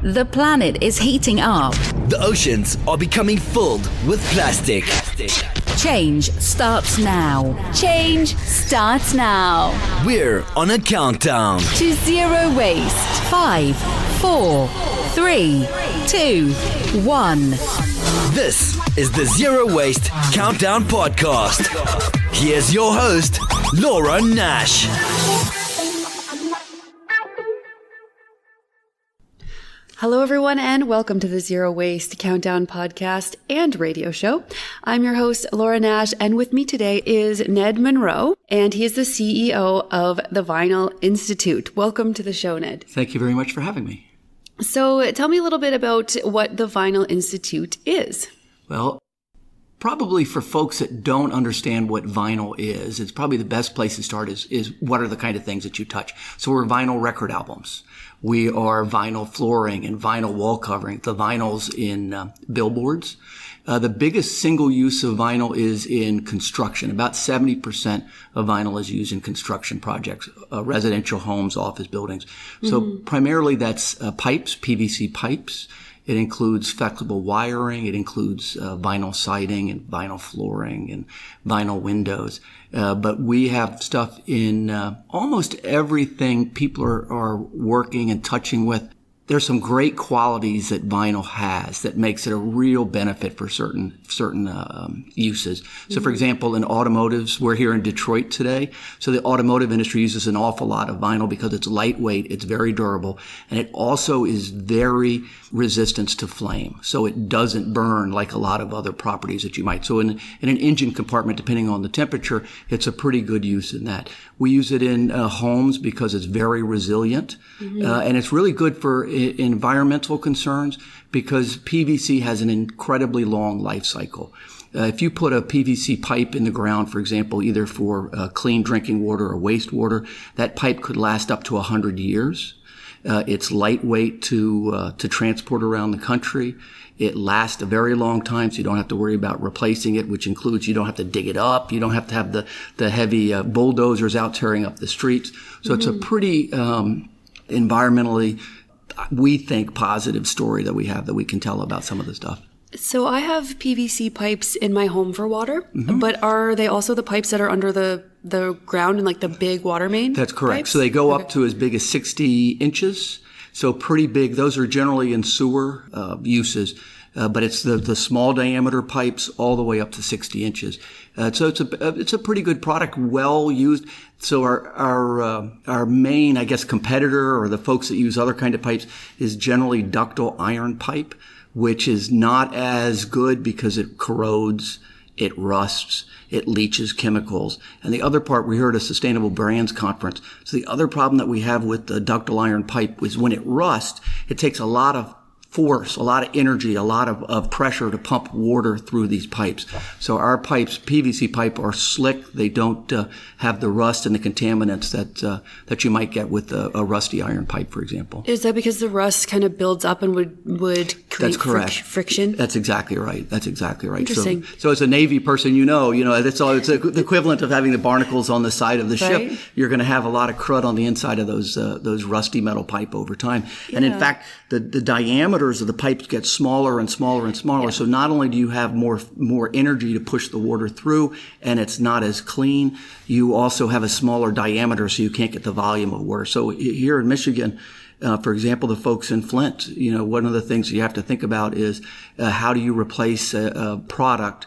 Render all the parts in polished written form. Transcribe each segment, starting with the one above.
The planet is heating up. The oceans are becoming filled with plastic. Change starts now. Change starts now. We're on a countdown To zero waste. 5, 4, 3, 2, 1. This is the Zero Waste Countdown Podcast. Here's your host, Laura Nash. Hello, everyone, and welcome to the Zero Waste Countdown podcast and radio show. I'm your host, Laura Nash, and with me today is Ned Monroe, and he is the CEO of the Vinyl Institute. Welcome to the show, Ned. Thank you very much for having me. So tell me a little bit about what the Vinyl Institute is. Well, probably for folks that don't understand what vinyl is, it's probably the best place to start is what are the kind of things that you touch. So we're vinyl record albums. We are vinyl flooring and vinyl wall covering, the vinyls in billboards. The biggest single use of vinyl is in construction. About 70% of vinyl is used in construction projects, residential homes, office buildings. So primarily that's pipes, PVC pipes. It includes flexible wiring. It includes vinyl siding and vinyl flooring and vinyl windows. But we have stuff in almost everything people are working and touching with. There's some great qualities that vinyl has that makes it a real benefit for certain uses. So, for example, in automotives, we're here in Detroit today. So the automotive industry uses an awful lot of vinyl because it's lightweight, it's very durable, and it also is very resistant to flame. So it doesn't burn like a lot of other properties that you might. So in an engine compartment, depending on the temperature, it's a pretty good use in that. We use it in homes because it's very resilient, and it's really good for environmental concerns because PVC has an incredibly long life cycle. If you put a PVC pipe in the ground, for example, either for clean drinking water or wastewater, that pipe could last up to 100 years. It's lightweight to transport around the country. It lasts a very long time, so you don't have to worry about replacing it, which includes you don't have to dig it up. You don't have to have the heavy bulldozers out tearing up the streets. So it's a pretty environmentally, we think, positive story that we have that we can tell about some of the stuff. So I have PVC pipes in my home for water, but are they also the pipes that are under the ground in like the big water main? That's correct. Pipes? So they go up to as big as 60 inches. So pretty big. Those are generally in sewer uses. But it's the small diameter pipes all the way up to 60 inches. So it's a pretty good product, well used. So our main, I guess, competitor or the folks that use other kind of pipes is generally ductile iron pipe, which is not as good because it corrodes, it rusts, it leaches chemicals. And the other part, we heard a Sustainable Brands conference. So the other problem that we have with the ductile iron pipe is when it rusts, it takes a lot of force, a lot of energy, a lot of pressure to pump water through these pipes. So our pipes, PVC pipe, are slick. They don't have the rust and the contaminants that you might get with a rusty iron pipe, for example. Is that because the rust kind of builds up and would create That's correct. Friction? That's exactly right. That's exactly right. Interesting. So as a Navy person, it's the equivalent of having the barnacles on the side of the ship. You're going to have a lot of crud on the inside of those rusty metal pipe over time. Yeah. And in fact, the diameters of the pipes get smaller and smaller and smaller. Yeah. So not only do you have more energy to push the water through, and it's not as clean, you also have a smaller diameter, so you can't get the volume of water. So here in Michigan, for example, the folks in Flint, one of the things you have to think about is how do you replace a product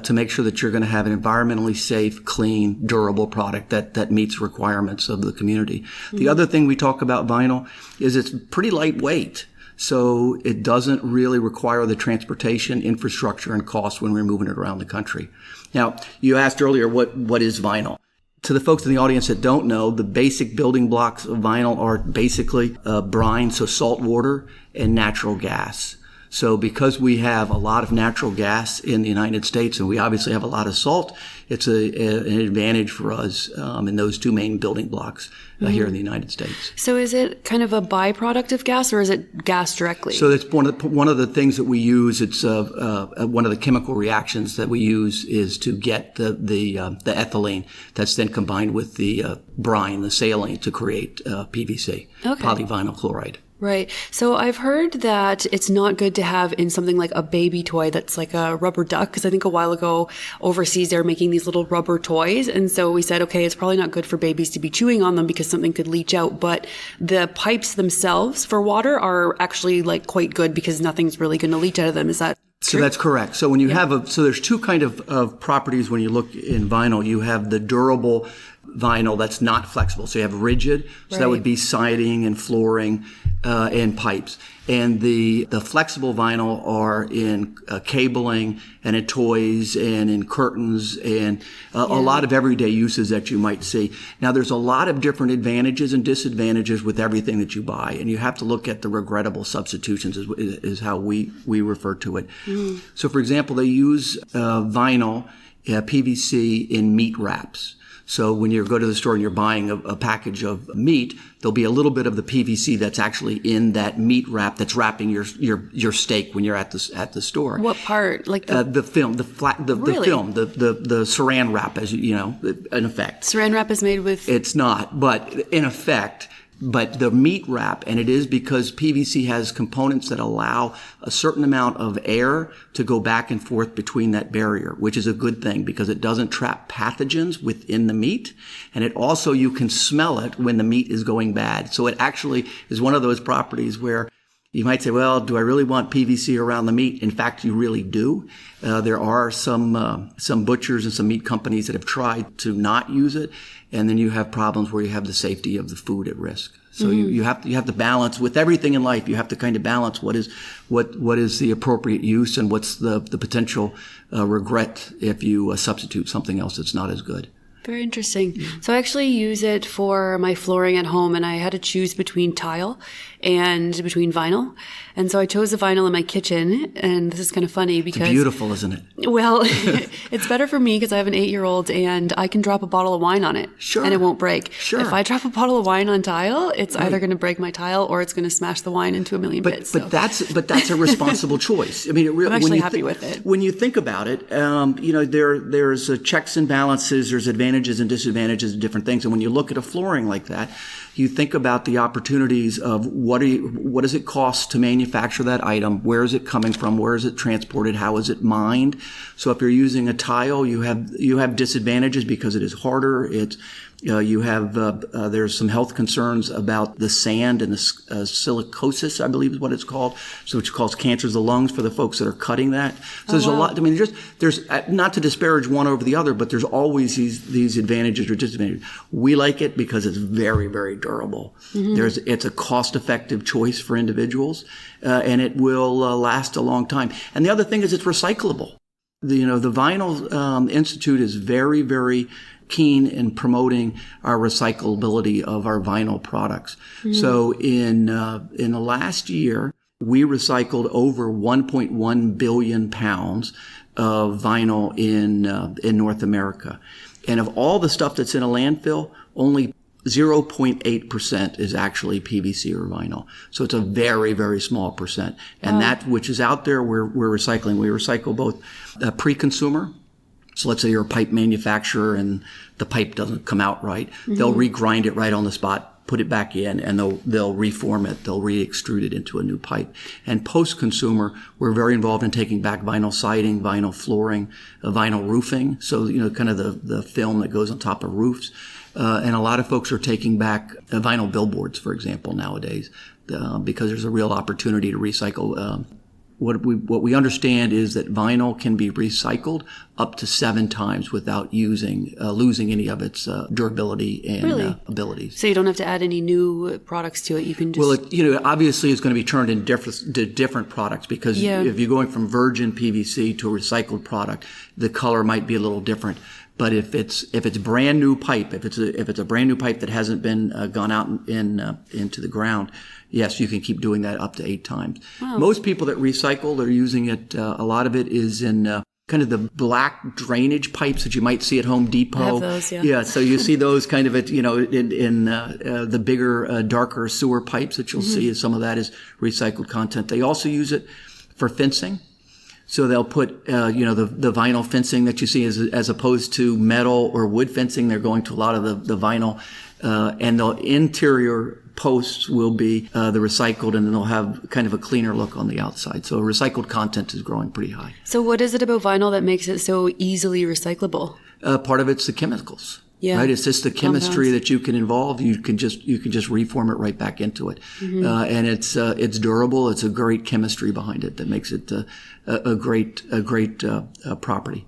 to make sure that you're going to have an environmentally safe, clean, durable product that meets requirements of the community. The other thing we talk about vinyl is it's pretty lightweight. So it doesn't really require the transportation, infrastructure, and cost when we're moving it around the country. Now, you asked earlier, what is vinyl? To the folks in the audience that don't know, the basic building blocks of vinyl are basically brine, so salt water, and natural gas. So because we have a lot of natural gas in the United States and we obviously have a lot of salt, it's an advantage for us in those two main building blocks here in the United States. So is it kind of a byproduct of gas or is it gas directly? So that's one of the things that we use. It's one of the chemical reactions that we use is to get the ethylene that's then combined with the brine, the saline, to create PVC, polyvinyl chloride. Right. So I've heard that it's not good to have in something like a baby toy that's like a rubber duck, because I think a while ago overseas they're making these little rubber toys. And so we said, okay, it's probably not good for babies to be chewing on them because something could leach out. But the pipes themselves for water are actually like quite good because nothing's really going to leach out of them. Is that So true? that's correct. So when you so there's two kind of properties when you look in vinyl. You have the durable vinyl that's not flexible. So you have rigid. So that would be siding and flooring and pipes. And the flexible vinyl are in cabling and in toys and in curtains and a lot of everyday uses that you might see. Now, there's a lot of different advantages and disadvantages with everything that you buy, and you have to look at the regrettable substitutions is how we refer to it. So, for example, they use vinyl, PVC in meat wraps. So when you go to the store and you're buying a package of meat, there'll be a little bit of the PVC that's actually in that meat wrap that's wrapping your steak when you're at the store. What part? Like the film, the Really? film, the saran wrap, as you know, in effect. Saran wrap is made with... It's not, but in effect. But the meat wrap, and it is because PVC has components that allow a certain amount of air to go back and forth between that barrier, which is a good thing because it doesn't trap pathogens within the meat. And it also, you can smell it when the meat is going bad. So it actually is one of those properties where you might say, well, do I really want PVC around the meat? In fact, you really do. There are some butchers and some meat companies that have tried to not use it, and then you have problems where you have the safety of the food at risk. So you have to balance with everything in life. You have to kind of balance what is the appropriate use and what's the potential regret if you substitute something else that's not as good. Very interesting. So I actually use it for my flooring at home, and I had to choose between tile and between vinyl. And so I chose the vinyl in my kitchen, and this is kind of funny because... It's beautiful, isn't it? Well, it's better for me because I have an 8-year-old and I can drop a bottle of wine on it. Sure. And it won't break. Sure. If I drop a bottle of wine on tile, it's either going to break my tile or it's going to smash the wine into a million bits. But that's a responsible choice. I mean, it really, I'm actually happy with it. When you think about it, there's checks and balances, there's advantages and disadvantages of different things. And when you look at a flooring like that, you think about the opportunities of what does it cost to manufacture that item? Where is it coming from? Where is it transported? How is it mined? So if you're using a tile, you have disadvantages because it is harder. There's some health concerns about the sand and the silicosis, I believe is what it's called, so which causes cancers of the lungs for the folks that are cutting that. So there's a lot. I mean, there's not to disparage one over the other, but there's always these advantages or disadvantages. We like it because it's very, very durable. It's a cost-effective choice for individuals, and it will last a long time. And the other thing is it's recyclable. The Vinyl Institute is very, very keen in promoting our recyclability of our vinyl products. So in the last year, we recycled over 1.1 billion pounds of vinyl in North America. And of all the stuff that's in a landfill, only 0.8% is actually PVC or vinyl. So it's a very, very small percent. And that which is out there, we're recycling. We recycle both pre-consumer. So let's say you're a pipe manufacturer and the pipe doesn't come out right. They'll regrind it right on the spot, put it back in, and they'll reform it. They'll re-extrude it into a new pipe. And post-consumer, we're very involved in taking back vinyl siding, vinyl flooring, vinyl roofing. So, kind of the film that goes on top of roofs. And a lot of folks are taking back vinyl billboards, for example, nowadays, because there's a real opportunity to recycle. What we understand is that vinyl can be recycled up to 7 times without losing any of its durability and abilities. So you don't have to add any new products to it. You can just... Well, obviously it's going to be turned into different products because if you're going from virgin PVC to a recycled product, the color might be a little different. But if it's brand new pipe, if it's a brand new pipe that hasn't been gone out into the ground, yes, you can keep doing that up to 8 times. Wow. Most people that recycle are using it. A lot of it is in kind of the black drainage pipes that you might see at Home Depot. I have those, yeah. Yeah, so you see those kind of in the bigger, darker sewer pipes that you'll see. Some of that is recycled content. They also use it for fencing. So they'll put, the vinyl fencing that you see as opposed to metal or wood fencing. They're going to a lot of the vinyl And the interior posts will be the recycled, and then they'll have kind of a cleaner look on the outside. So recycled content is growing pretty high. So what is it about vinyl that makes it so easily recyclable? Part of it's the chemicals. Yeah. Right. It's just the chemistry Compounds. that you can involve. You can just reform it right back into it. And it's durable. It's a great chemistry behind it that makes it a great property.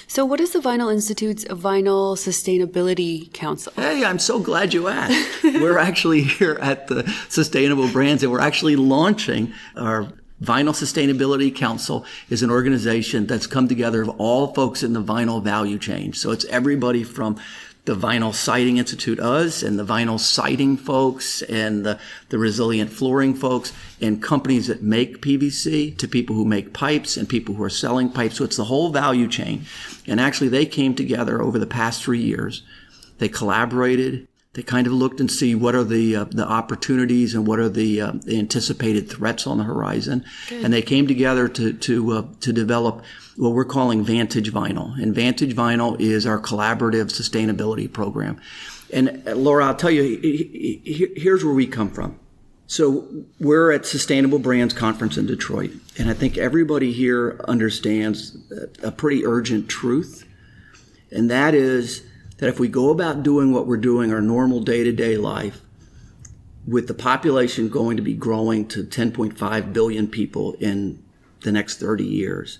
So what is the Vinyl Institute's Vinyl Sustainability Council? Hey, I'm so glad you asked. We're actually here at the Sustainable Brands, and we're actually launching our Vinyl Sustainability Council. Is an organization that's come together of all folks in the vinyl value chain. So it's everybody from the Vinyl Siding Institute, us, and the vinyl siding folks, and the resilient flooring folks, and companies that make PVC, to people who make pipes and people who are selling pipes. So it's the whole value chain. And actually they came together over the past 3 years. They collaborated. They kind of looked and see what are the opportunities and what are the anticipated threats on the horizon. Good. And they came together to develop what we're calling Vantage Vinyl. And Vantage Vinyl is our collaborative sustainability program. And Laura, I'll tell you, here's where we come from. So we're at Sustainable Brands Conference in Detroit. And I think everybody here understands a pretty urgent truth. And that is that if we go about doing what we're doing, our normal day-to-day life, with the population going to be growing to 10.5 billion people in the next 30 years,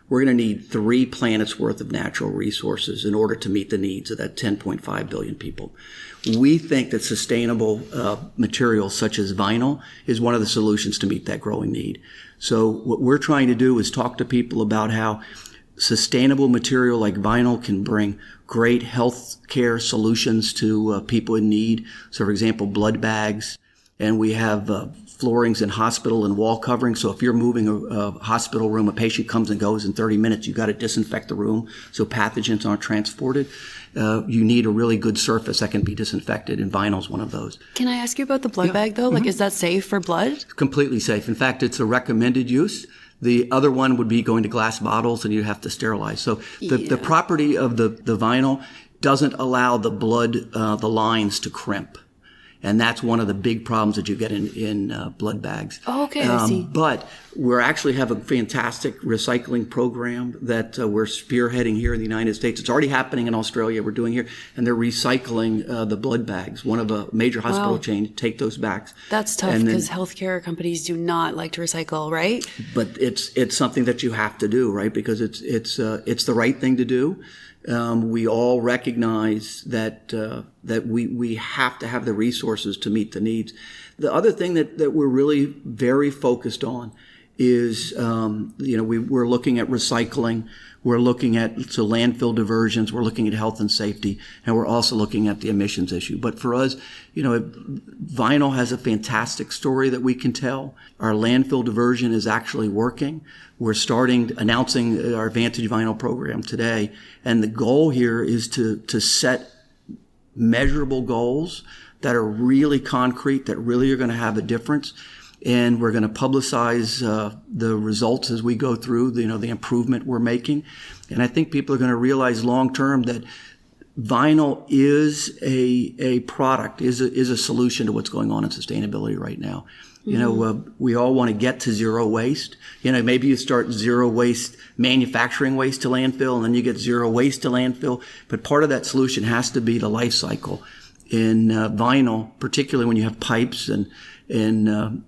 we're going to need 3 planets worth of natural resources in order to meet the needs of that 10.5 billion people. We think that sustainable materials such as vinyl is one of the solutions to meet that growing need. So what we're trying to do is talk to people about how sustainable material like vinyl can bring great health care solutions to people in need. So, for example, blood bags. And we have floorings in hospital and wall coverings. So if you're moving a hospital room, a patient comes and goes in 30 minutes, you've got to disinfect the room so pathogens aren't transported. You need a really good surface that can be disinfected, and vinyl is one of those. Can I ask you about the blood bag, though? Like, is that safe for blood? It's completely safe. In fact, it's a recommended use. The other one would be going to glass bottles, and you have to sterilize. So the property of the vinyl doesn't allow the blood, the lines to crimp. And that's one of the big problems that you get in blood bags. Oh, okay, I see. But we actually have a fantastic recycling program that we're spearheading here in the United States. It's already happening in Australia. We're doing here. And they're recycling the blood bags. One of a major hospital chain take those bags. That's tough because healthcare companies do not like to recycle, right? But it's something that you have to do, right? Because it's the right thing to do. We all recognize that we have to have the resources to meet the needs. The other thing that we're really very focused on is, we're looking at recycling. We're looking at landfill diversions. We're looking at health and safety, and we're also looking at the emissions issue. But for us, vinyl has a fantastic story that we can tell. Our landfill diversion is actually working. We're announcing our Vantage Vinyl program today, and the goal here is to set measurable goals that are really concrete, that really are going to have a difference. And we're going to publicize the results as we go through, the improvement we're making. And I think people are going to realize long term that vinyl is a product, is a solution to what's going on in sustainability right now. We all want to get to zero waste. Maybe you start zero waste manufacturing waste to landfill, and then you get zero waste to landfill. But part of that solution has to be the life cycle. In vinyl, particularly when you have pipes and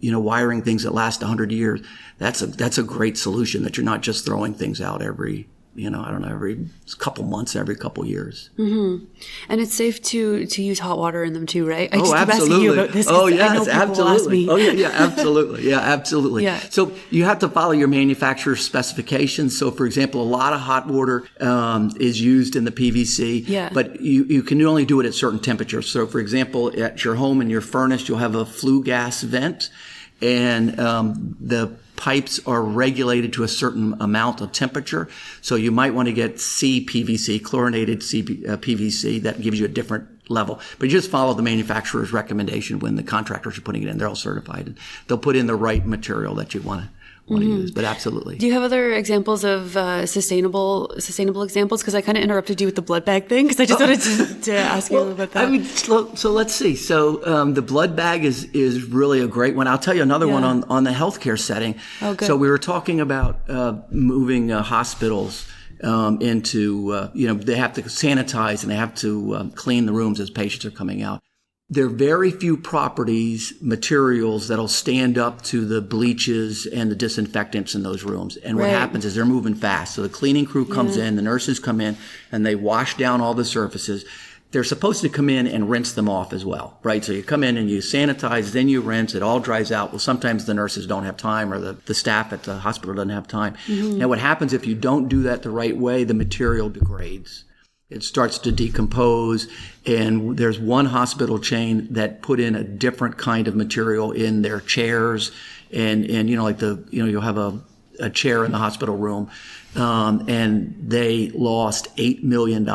wiring things that last 100 years, that's a great solution, that you're not just throwing things out every couple months, every couple years. Mm-hmm. And it's safe to use hot water in them too, right? I just absolutely. Asking you about this. Oh, yes, I know people absolutely. ask me. Oh, yeah, absolutely. Yeah, absolutely. Yeah. So you have to follow your manufacturer's specifications. So, for example, a lot of hot water is used in the PVC, but you can only do it at certain temperatures. So, for example, at your home in your furnace, you'll have a flue gas vent, and the pipes are regulated to a certain amount of temperature. So you might want to get CPVC, chlorinated PVC. That gives you a different level. But you just follow the manufacturer's recommendation when the contractors are putting it in. They're all certified. They'll put in the right material that you want want to use. But absolutely. Do you have other examples of sustainable examples? Because I kind of interrupted you with the blood bag thing, because I just wanted to ask you about that. I mean, so let's see. So the blood bag is really a great one. I'll tell you another one on the healthcare setting. Oh, good. So we were talking about moving hospitals into, they have to sanitize and they have to clean the rooms as patients are coming out. There are very few materials that'll stand up to the bleaches and the disinfectants in those rooms. And what happens is they're moving fast. So the cleaning crew comes in, the nurses come in, and they wash down all the surfaces. They're supposed to come in and rinse them off as well, right? So you come in and you sanitize, then you rinse, it all dries out. Well, sometimes the nurses don't have time, or the staff at the hospital doesn't have time. Mm-hmm. Now what happens if you don't do that the right way, the material degrades. It starts to decompose, and there's one hospital chain that put in a different kind of material in their chairs, and you'll have a chair in the hospital room, and they lost $8 million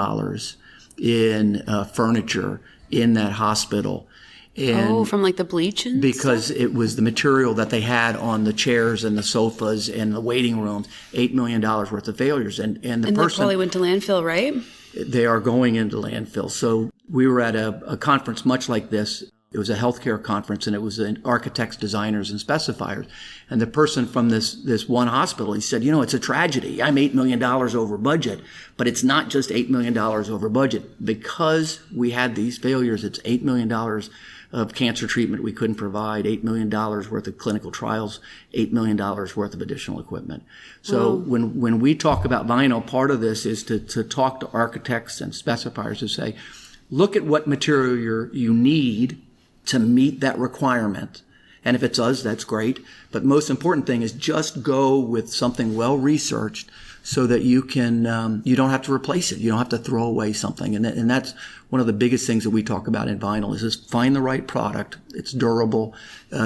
in furniture in that hospital. And from like the bleach and because stuff? It was the material that they had on the chairs and the sofas and the waiting rooms, $8 million worth of failures. And the person... that probably went to landfill, right? They are going into landfill. So we were at a conference much like this. It was a healthcare conference, and it was architects, designers, and specifiers. And the person from this one hospital, he said, it's a tragedy. I'm $8 million over budget, but it's not just $8 million over budget. Because we had these failures, it's $8 million of cancer treatment we couldn't provide, $8 million worth of clinical trials, $8 million worth of additional equipment. So when we talk about vinyl, part of this is to talk to architects and specifiers to say, look at what material you need to meet that requirement. And if it's us, that's great. But most important thing is just go with something well-researched so that you can, you don't have to replace it. You don't have to throw away something. And that's one of the biggest things that we talk about in vinyl is just find the right product. It's durable,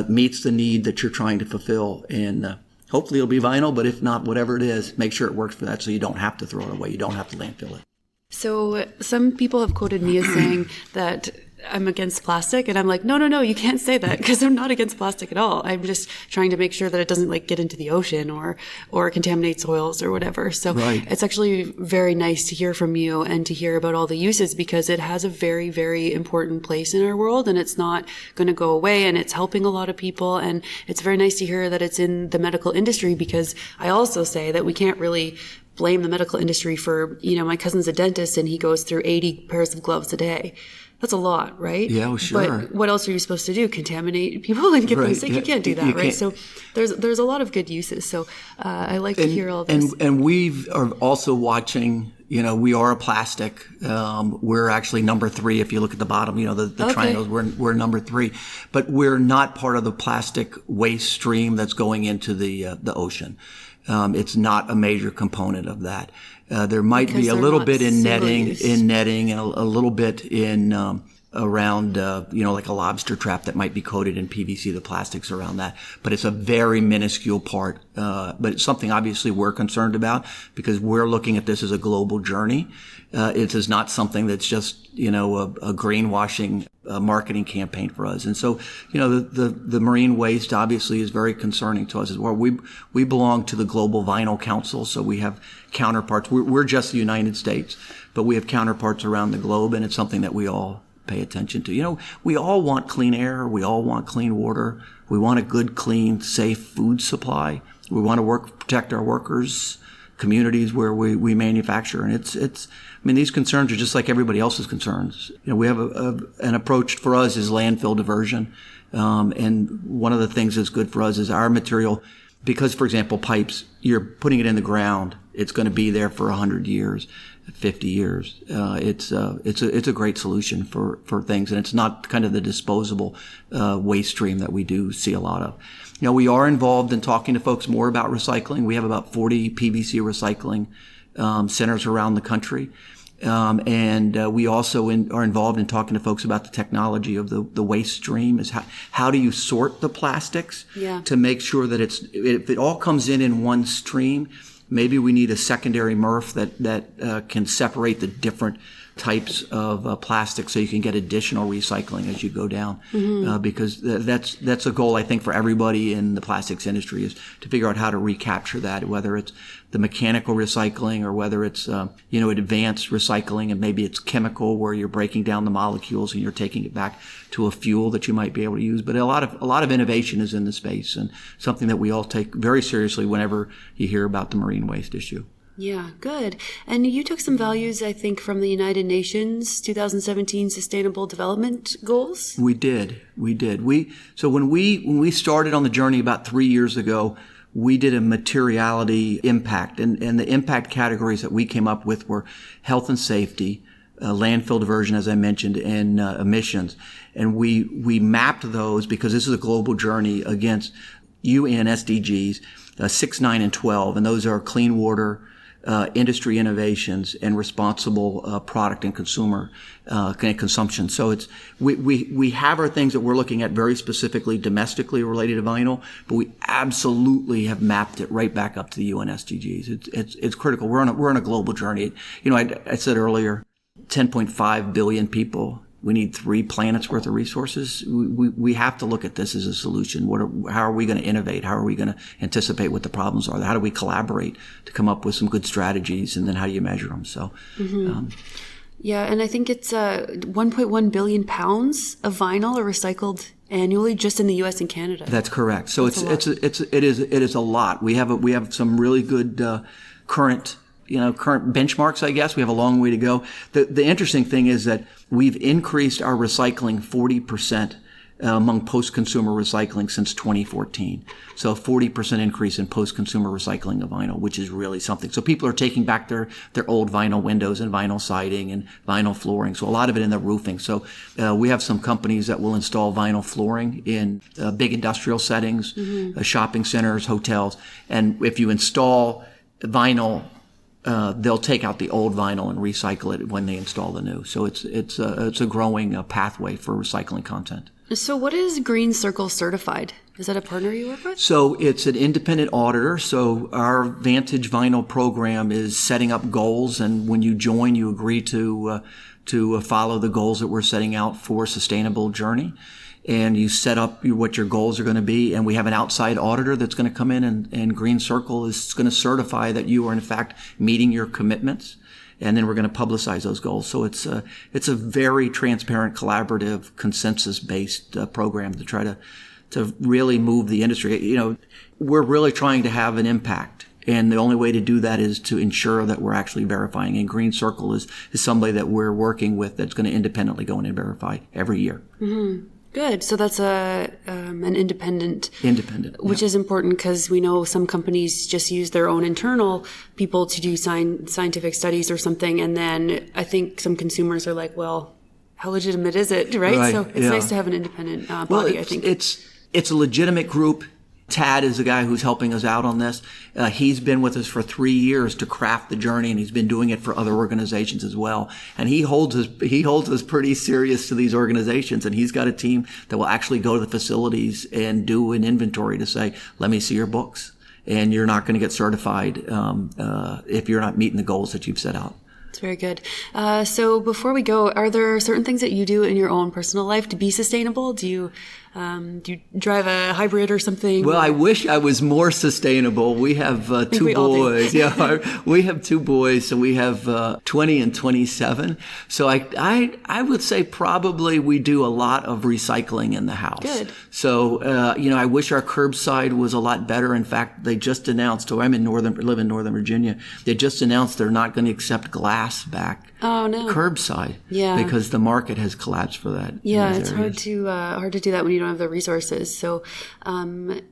meets the need that you're trying to fulfill. And hopefully it'll be vinyl, but if not, whatever it is, make sure it works for that so you don't have to throw it away. You don't have to landfill it. So some people have quoted me as saying that I'm against plastic, and I'm like, no, you can't say that, because I'm not against plastic at all. I'm just trying to make sure that it doesn't get into the ocean or contaminate soils or whatever. So It's actually very nice to hear from you and to hear about all the uses, because it has a very, very important place in our world, and it's not going to go away, and it's helping a lot of people. And it's very nice to hear that it's in the medical industry, because I also say that we can't really blame the medical industry for, my cousin's a dentist and he goes through 80 pairs of gloves a day. That's a lot, right? Yeah, well, sure. But what else are you supposed to do? Contaminate people and get them sick? You can't do that, right? So there's a lot of good uses. So I like to hear all this. And we are also watching, we are a plastic. We're actually number 3. If you look at the bottom, the triangles, we're number 3. But we're not part of the plastic waste stream that's going into the ocean. It's not a major component of that. There might be a little bit in netting, and a little bit in around, like a lobster trap that might be coated in PVC, the plastics around that. But it's a very minuscule part. But it's something obviously we're concerned about, because we're looking at this as a global journey. It is not something that's just, a greenwashing marketing campaign for us. And so, the marine waste obviously is very concerning to us as well. We belong to the Global Vinyl Council, so we have counterparts. We're just the United States, but we have counterparts around the globe, and it's something that we all pay attention to. We all want clean air. We all want clean water. We want a good, clean, safe food supply. We want to protect our workers, communities where we manufacture. And these concerns are just like everybody else's concerns. We have an approach for us is landfill diversion. And one of the things that's good for us is our material, because, for example, pipes, you're putting it in the ground. It's going to be there for 100 years, 50 years. It's a great solution for things. And it's not kind of the disposable waste stream that we do see a lot of. We are involved in talking to folks more about recycling. We have about 40 PVC recycling centers around the country. And we also are involved in talking to folks about the technology of the waste stream. Is how do you sort the plastics to make sure that if it all comes in one stream, maybe we need a secondary MRF that can separate the different types of plastic so you can get additional recycling as you go down. Because that's a goal, I think, for everybody in the plastics industry, is to figure out how to recapture that, whether it's the mechanical recycling or whether it's advanced recycling, and maybe it's chemical where you're breaking down the molecules and you're taking it back to a fuel that you might be able to use. But a lot of innovation is in the space, and something that we all take very seriously whenever you hear about the marine waste issue. Yeah, good. And you took some values, I think, from the United Nations 2017 Sustainable Development Goals. We did. So when we started on the journey about 3 years ago, we did a materiality impact, and the impact categories that we came up with were health and safety, landfill diversion, as I mentioned, and emissions. And we mapped those, because this is a global journey, against UN SDGs 6, 9, and 12, and those are clean water, industry innovations, and responsible product and consumer consumption. So we have our things that we're looking at very specifically domestically related to vinyl, but we absolutely have mapped it right back up to the UN SDGs. It's critical. We're on a global journey. I said earlier, 10.5 billion people. We need 3 planets worth of resources. We have to look at this as a solution. How are we going to innovate? How are we going to anticipate what the problems are? How do we collaborate to come up with some good strategies? And then how do you measure them? So, yeah, and I think it's 1.1 billion pounds of vinyl are recycled annually just in the U.S. and Canada. That's correct. So it is a lot. We have some really good current benchmarks, I guess. We have a long way to go. The interesting thing is that we've increased our recycling 40% among post-consumer recycling since 2014. So 40% increase in post-consumer recycling of vinyl, which is really something. So people are taking back their old vinyl windows and vinyl siding and vinyl flooring. So a lot of it in the roofing. So we have some companies that will install vinyl flooring in big industrial settings, shopping centers, hotels. And if you install vinyl, they'll take out the old vinyl and recycle it when they install the new. So it's a growing pathway for recycling content. So what is Green Circle certified? Is that a partner you work with? So it's an independent auditor. So our Vantage Vinyl program is setting up goals, and when you join, you agree to follow the goals that we're setting out for sustainable journey. And you set up what your goals are going to be. And we have an outside auditor that's going to come in, and Green Circle is going to certify that you are in fact meeting your commitments. And then we're going to publicize those goals. So it's a very transparent, collaborative, consensus-based program to try to really move the industry. We're really trying to have an impact. And the only way to do that is to ensure that we're actually verifying. And Green Circle is somebody that we're working with that's going to independently go in and verify every year. Mm-hmm. Good. So that's an independent, which is important, because we know some companies just use their own internal people to do scientific studies or something, and then I think some consumers are like, well, how legitimate is it, right? So it's nice to have an independent body. I think it's a legitimate group. Tad is the guy who's helping us out on this. He's been with us for 3 years to craft the journey, and he's been doing it for other organizations as well. And he holds us pretty serious to these organizations, and he's got a team that will actually go to the facilities and do an inventory to say, let me see your books. And you're not going to get certified if you're not meeting the goals that you've set out. It's very good. So before we go, are there certain things that you do in your own personal life to be sustainable? Do you drive a hybrid or something? Well, I wish I was more sustainable. We have 2 boys. We have 2 boys. So we have 20 and 27. So I would say probably we do a lot of recycling in the house. Good. So, I wish our curbside was a lot better. In fact, they just announced, live in Northern Virginia. They just announced they're not going to accept glass back. Oh, no. Curbside. Yeah. Because the market has collapsed for that. Yeah, it's hard to do that when you don't have the resources. So,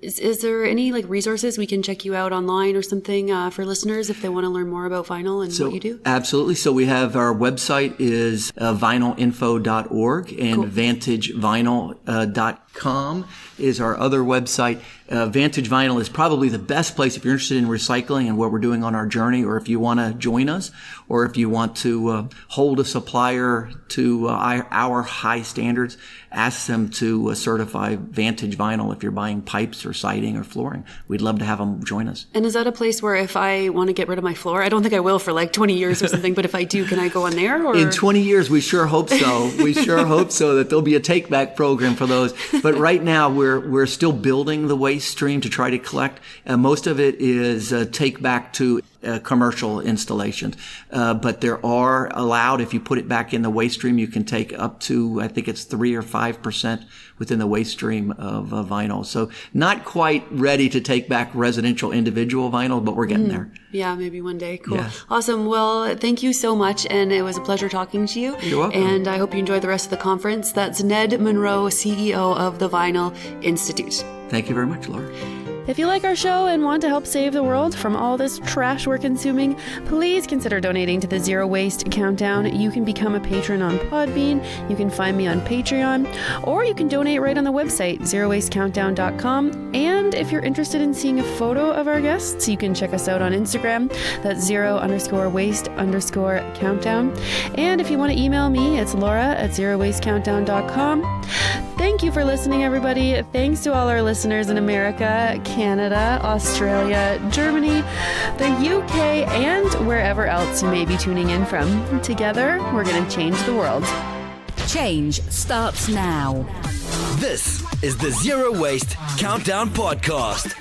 is there any resources we can check you out online or something for listeners if they want to learn more about vinyl and what you do? Absolutely. So we have our website is vinylinfo.org and cool. vantagevinyl.com. vantagevinyl.com is our other website. Vantage Vinyl is probably the best place if you're interested in recycling and what we're doing on our journey, or if you want to join us, or if you want to hold a supplier to our high standards, ask them to certify Vantage Vinyl if you're buying pipes or siding or flooring. We'd love to have them join us. And is that a place where if I want to get rid of my floor, I don't think I will for like 20 years or something, but if I do, can I go on there? Or? In 20 years, we sure hope so. We sure hope so that there'll be a take-back program for those. But right now, we're still building the waste stream to try to collect. Most of it is take back to commercial installations. But there are allowed, if you put it back in the waste stream, you can take up to, I think it's 3 or 5% within the waste stream of vinyl. So not quite ready to take back residential individual vinyl, but we're getting there. Yeah, maybe one day. Cool. Yes. Awesome. Well, thank you so much. And it was a pleasure talking to you. You're welcome. And I hope you enjoy the rest of the conference. That's Ned Monroe, CEO of the Vinyl Institute. Thank you very much, Laura. If you like our show and want to help save the world from all this trash we're consuming, please consider donating to the Zero Waste Countdown. You can become a patron on Podbean, you can find me on Patreon, or you can donate right on the website, zerowastecountdown.com. And if you're interested in seeing a photo of our guests, you can check us out on Instagram. That's _waste_countdown. And if you want to email me, it's laura@zerowastecountdown.com. Thank you for listening, everybody. Thanks to all our listeners in America, Canada, Australia, Germany, the UK, and wherever else you may be tuning in from. Together, we're going to change the world. Change starts now. This is the Zero Waste Countdown Podcast.